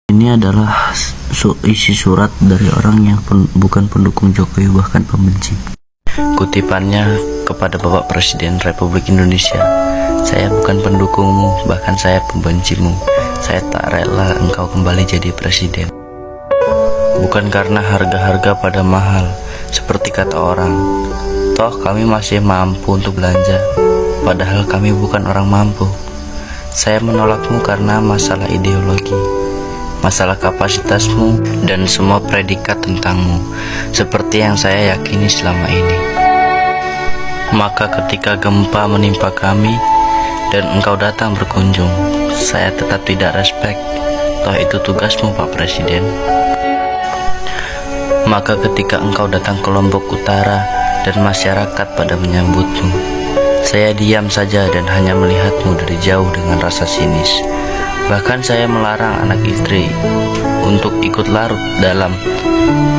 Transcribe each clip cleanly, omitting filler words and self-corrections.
Ini adalah isi surat dari orang yang bukan pendukung Jokowi, bahkan pembenci. Kutipannya kepada Bapak Presiden Republik Indonesia. Saya bukan pendukungmu, bahkan saya pembencimu. Saya tak rela engkau kembali jadi presiden. Bukan karena harga-harga pada mahal, seperti kata orang. Toh kami masih mampu untuk belanja, padahal kami bukan orang mampu. Saya menolakmu karena masalah ideologi, masalah kapasitasmu, dan semua predikat tentangmu, seperti yang saya yakini selama ini. Maka ketika gempa menimpa kami, dan engkau datang berkunjung, saya tetap tidak respect. Toh itu tugasmu, Pak Presiden. Maka ketika engkau datang ke Lombok Utara, dan masyarakat pada menyambutmu, saya diam saja dan hanya melihatmu dari jauh dengan rasa sinis. Bahkan saya melarang anak istri untuk ikut larut dalam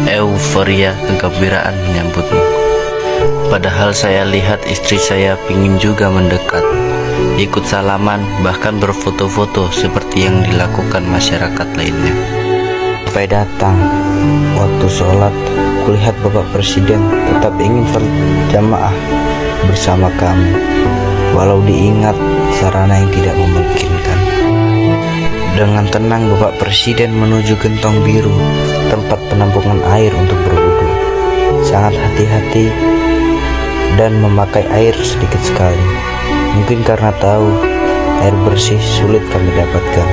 euforia kegembiraan menyambutmu. Padahal saya lihat istri saya ingin juga mendekat, ikut salaman, bahkan berfoto-foto seperti yang dilakukan masyarakat lainnya. Sampai datang waktu sholat, kulihat Bapak Presiden tetap ingin berjamaah bersama kami, walau diingat sarana yang tidak memungkinkan. Dengan tenang Bapak Presiden menuju gentong biru, tempat penampungan air untuk berwudu. Sangat hati-hati dan memakai air sedikit sekali. Mungkin karena tahu air bersih sulit kami dapatkan,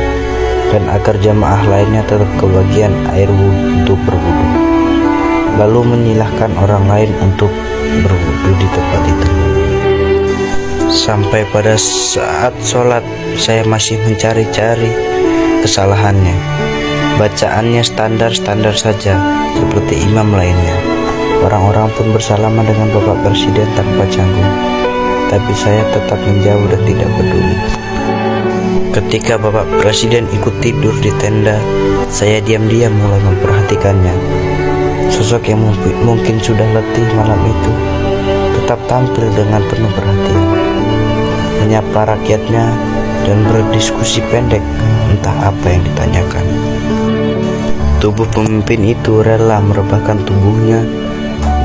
dan agar jamaah lainnya tetap kebagian air untuk berwudu. Lalu menyilahkan orang lain untuk berwudu di tempat itu. Sampai pada saat sholat, saya masih mencari-cari kesalahannya. Bacaannya standar-standar saja, seperti imam lainnya. Orang-orang pun bersalaman dengan Bapak Presiden tanpa canggung, tapi saya tetap menjauh dan tidak peduli. Ketika Bapak Presiden ikut tidur di tenda, saya diam-diam mulai memperhatikannya. Sosok yang mungkin sudah letih malam itu tetap tampil dengan penuh perhatian, menyapa rakyatnya dan berdiskusi pendek entah apa yang ditanyakan. Tubuh pemimpin itu rela merebahkan tubuhnya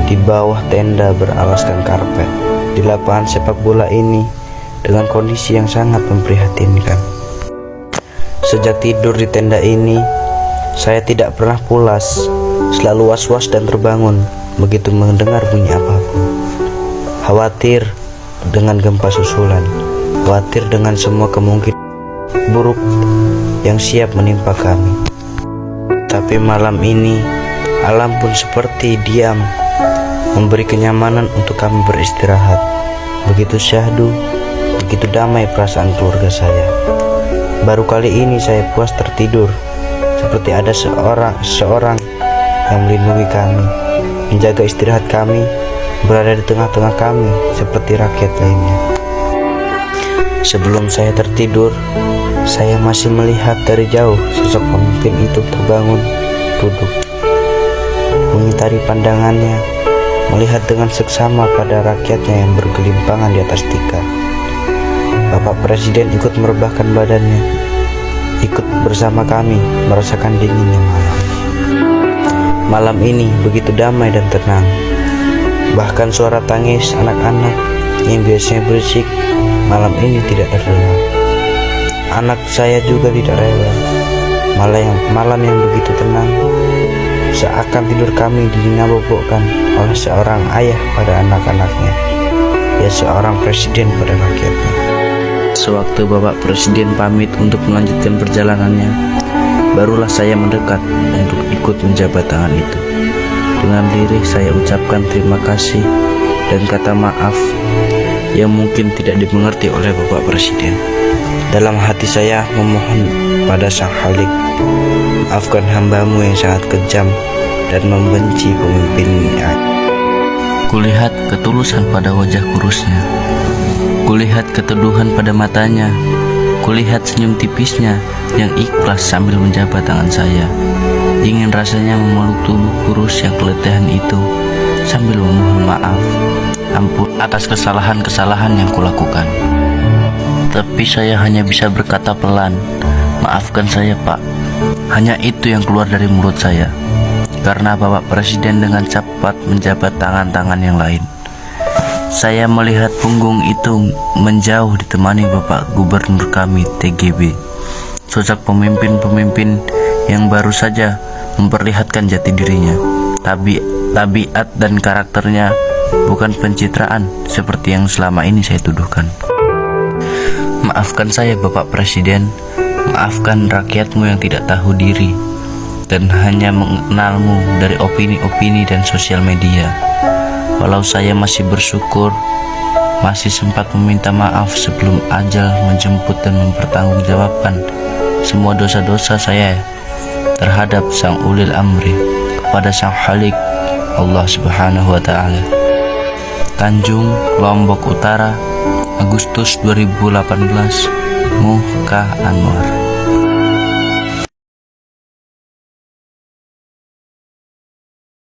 di bawah tenda beralaskan karpet di lapangan sepak bola ini dengan kondisi yang sangat memprihatinkan. Sejak tidur di tenda ini, saya tidak pernah pulas, selalu was-was dan terbangun begitu mendengar bunyi apapun. Khawatir dengan gempa susulan, khawatir dengan semua kemungkinan buruk yang siap menimpa kami. Tapi malam ini, alam pun seperti diam, memberi kenyamanan untuk kami beristirahat. Begitu syahdu, begitu damai perasaan keluarga saya. Baru kali ini saya puas tertidur, seperti ada seorang yang melindungi kami, menjaga istirahat kami, berada di tengah-tengah kami seperti rakyat lainnya. Sebelum saya tertidur, saya masih melihat dari jauh sosok pemimpin itu terbangun, duduk, mengitari pandangannya, melihat dengan seksama pada rakyatnya yang bergelimpangan di atas tikar. Bapak Presiden ikut merebahkan badannya, ikut bersama kami merasakan dinginnya malam. Malam ini begitu damai dan tenang. Bahkan suara tangis anak-anak yang biasanya berisik malam ini tidak terdengar. Anak saya juga tidak rela. Malam yang begitu tenang, seakan tidur kami dinabobokkan oleh seorang ayah pada anak-anaknya, ya seorang presiden pada rakyatnya. Sewaktu Bapak Presiden pamit untuk melanjutkan perjalanannya, barulah saya mendekat untuk ikut menjabat tangan itu. Dengan lirih saya ucapkan terima kasih dan kata maaf yang mungkin tidak dimengerti oleh Bapak Presiden. Dalam hati saya memohon pada Sang Khalik, maafkan hambamu yang sangat kejam dan membenci pemimpinnya. Kulihat ketulusan pada wajah kurusnya, kulihat keteduhan pada matanya, kulihat senyum tipisnya yang ikhlas sambil menjabat tangan saya. Ingin rasanya memeluk tubuh kurus yang keletihan itu sambil memohon maaf, ampun atas kesalahan-kesalahan yang kulakukan. Tapi saya hanya bisa berkata pelan, maafkan saya Pak, Hanya itu yang keluar dari mulut saya, karena Bapak Presiden dengan cepat menjabat tangan-tangan yang lain. Saya melihat punggung itu menjauh ditemani Bapak Gubernur kami TGB, sosok pemimpin-pemimpin yang baru saja memperlihatkan jati dirinya. Tabiat dan karakternya bukan pencitraan seperti yang selama ini saya tuduhkan. Maafkan saya Bapak Presiden, maafkan rakyatmu yang tidak tahu diri dan hanya mengenalmu dari opini-opini dan sosial media. Walau saya masih bersyukur, masih sempat meminta maaf sebelum ajal menjemput dan mempertanggungjawabkan semua dosa-dosa saya terhadap Sang Ulil Amri kepada Sang Khalik Allah Subhanahu wa Ta'ala. Tanjung, Lombok Utara, Agustus 2018, Muhka Anwar.